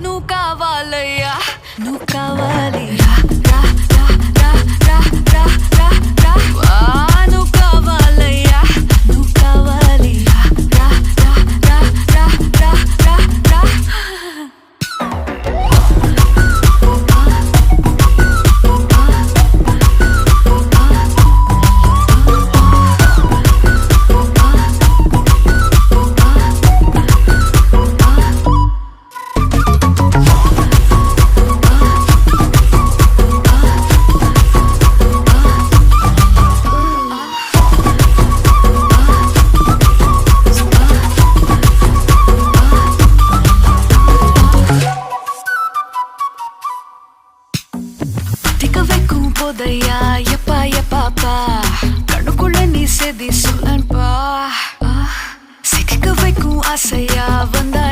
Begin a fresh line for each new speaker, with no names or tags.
నువ్వు కావాలయ్యా నువ్వు కావాలియా రా రా రా రా రా రా రా నువ్వు కావాలయ్యా నువ్వు కావాలియా రా రా రా రా రా రా రా திக்கவைக்கும் போதையா எப்பா எப்பாப்பா கண்ணுக்குள்ள நீ செதி சொல்லன்பா சிக்க வைக்கும் ஆசையா வந்தா